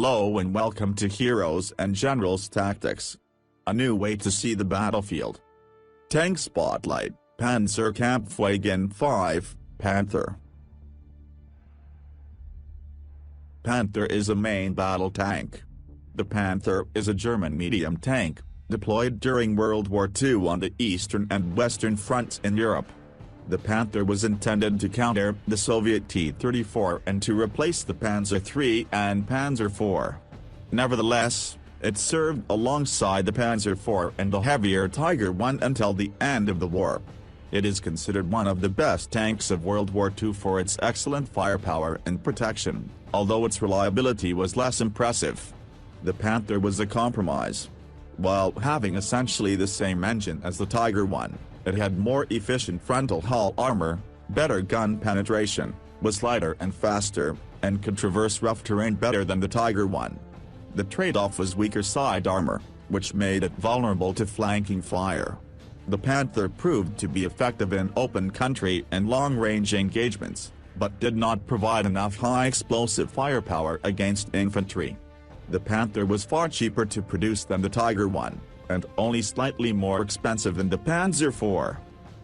Hello and welcome to Heroes and Generals Tactics. A new way to see the battlefield. Tank Spotlight, Panzer Kampfwagen 5, Panther. Panther is a main battle tank. The Panther is a German medium tank, deployed during World War II on the Eastern and Western fronts in Europe. The Panther was intended to counter the Soviet T-34 and to replace the Panzer III and Panzer IV. Nevertheless, it served alongside the Panzer IV and the heavier Tiger I until the end of the war. It is considered one of the best tanks of World War II for its excellent firepower and protection, although its reliability was less impressive. The Panther was a compromise. While having essentially the same engine as the Tiger I, it had more efficient frontal hull armor, better gun penetration, was lighter and faster, and could traverse rough terrain better than the Tiger I. The trade-off was weaker side armor, which made it vulnerable to flanking fire. The Panther proved to be effective in open country and long-range engagements, but did not provide enough high-explosive firepower against infantry. The Panther was far cheaper to produce than the Tiger I, and only slightly more expensive than the Panzer IV.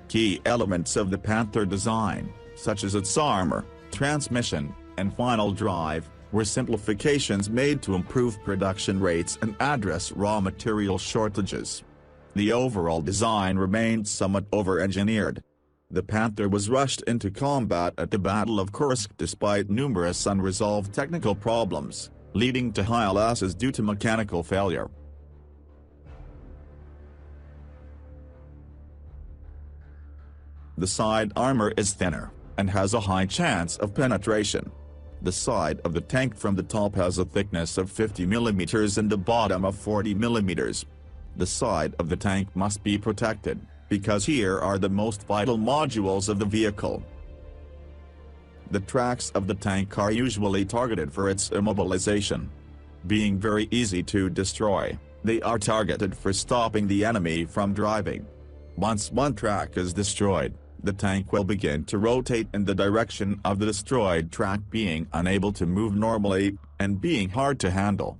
Key elements of the Panther design, such as its armor, transmission, and final drive, were simplifications made to improve production rates and address raw material shortages. The overall design remained somewhat over-engineered. The Panther was rushed into combat at the Battle of Kursk despite numerous unresolved technical problems, leading to high losses due to mechanical failure. The side armor is thinner, and has a high chance of penetration. The side of the tank from the top has a thickness of 50 mm and the bottom of 40 mm. The side of the tank must be protected, because here are the most vital modules of the vehicle. The tracks of the tank are usually targeted for its immobilization. Being very easy to destroy, they are targeted for stopping the enemy from driving. Once one track is destroyed, the tank will begin to rotate in the direction of the destroyed track, being unable to move normally, and being hard to handle.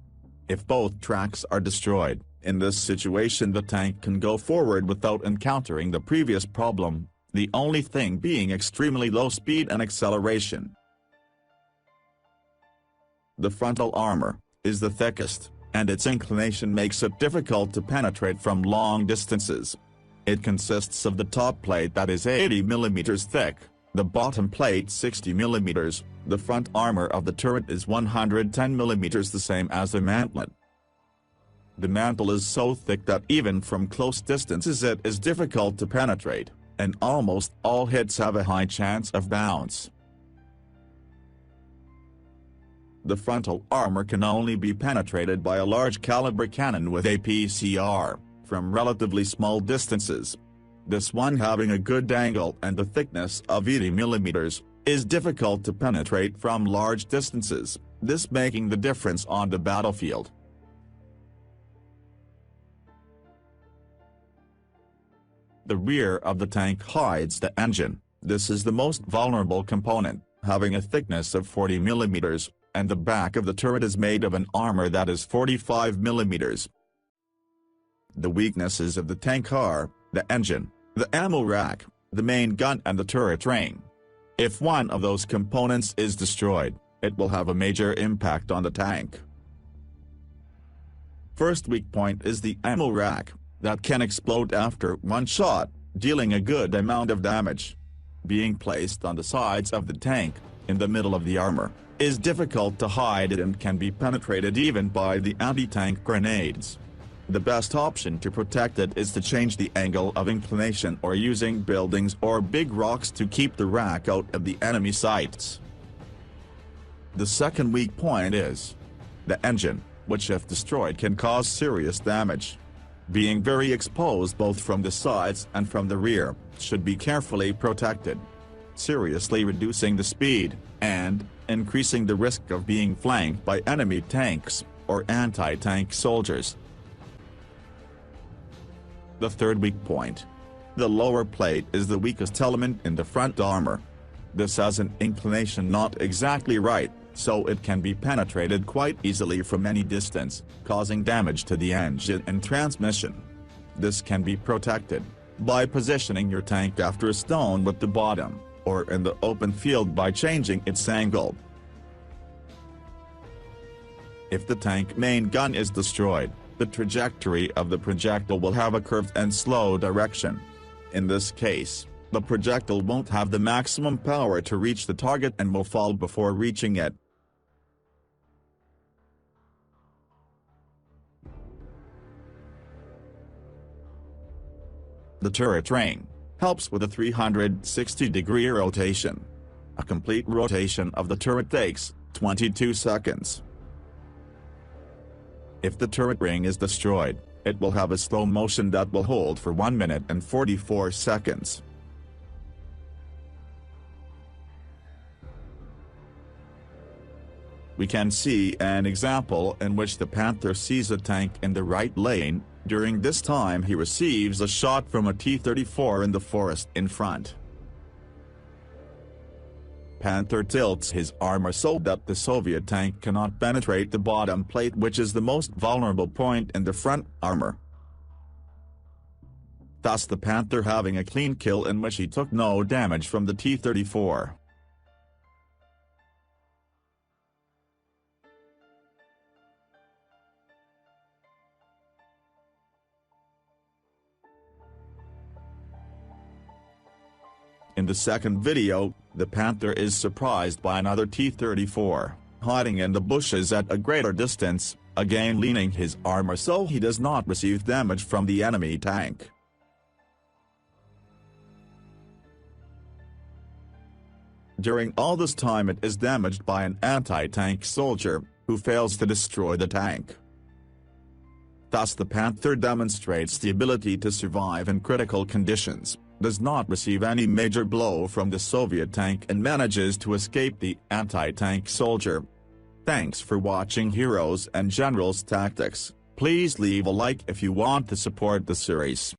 If both tracks are destroyed, in this situation the tank can go forward without encountering the previous problem, the only thing being extremely low speed and acceleration. The frontal armor is the thickest, and its inclination makes it difficult to penetrate from long distances. It consists of the top plate that is 80 mm thick, the bottom plate 60 mm, the front armor of the turret is 110 mm, the same as the mantlet. The mantle is so thick that even from close distances it is difficult to penetrate, and almost all hits have a high chance of bounce. The frontal armor can only be penetrated by a large caliber cannon with APCR, from relatively small distances. This one, having a good angle and a thickness of 80 mm, is difficult to penetrate from large distances, this making the difference on the battlefield. The rear of the tank hides the engine. This is the most vulnerable component, having a thickness of 40 mm, and the back of the turret is made of an armor that is 45 mm. The weaknesses of the tank are the engine, the ammo rack, the main gun and the turret ring. If one of those components is destroyed, it will have a major impact on the tank. First weak point is the ammo rack, that can explode after one shot, dealing a good amount of damage. Being placed on the sides of the tank, in the middle of the armor, is difficult to hide and can be penetrated even by the anti-tank grenades. The best option to protect it is to change the angle of inclination or using buildings or big rocks to keep the rack out of the enemy sights. The second weak point is the engine, which if destroyed can cause serious damage. Being very exposed both from the sides and from the rear, should be carefully protected, seriously reducing the speed, and increasing the risk of being flanked by enemy tanks, or anti-tank soldiers. The third weak point. The lower plate is the weakest element in the front armor. This has an inclination not exactly right, so it can be penetrated quite easily from any distance, causing damage to the engine and transmission. This can be protected by positioning your tank after a stone at the bottom, or in the open field by changing its angle. If the tank main gun is destroyed, the trajectory of the projectile will have a curved and slow direction. In this case, the projectile won't have the maximum power to reach the target and will fall before reaching it. The turret ring helps with a 360-degree rotation. A complete rotation of the turret takes 22 seconds. If the turret ring is destroyed, it will have a slow motion that will hold for 1 minute and 44 seconds. We can see an example in which the Panther sees a tank in the right lane. During this time he receives a shot from a T-34 in the forest in front. Panther tilts his armor so that the Soviet tank cannot penetrate the bottom plate, which is the most vulnerable point in the front armor. Thus the Panther having a clean kill in which he took no damage from the T-34. In the second video, the Panther is surprised by another T-34, hiding in the bushes at a greater distance, again leaning his armor so he does not receive damage from the enemy tank. During all this time it is damaged by an anti-tank soldier, who fails to destroy the tank. Thus the Panther demonstrates the ability to survive in critical conditions, does not receive any major blow from the Soviet tank and manages to escape the anti-tank soldier. Thanks for watching Heroes and Generals Tactics. Please leave a like if you want to support the series.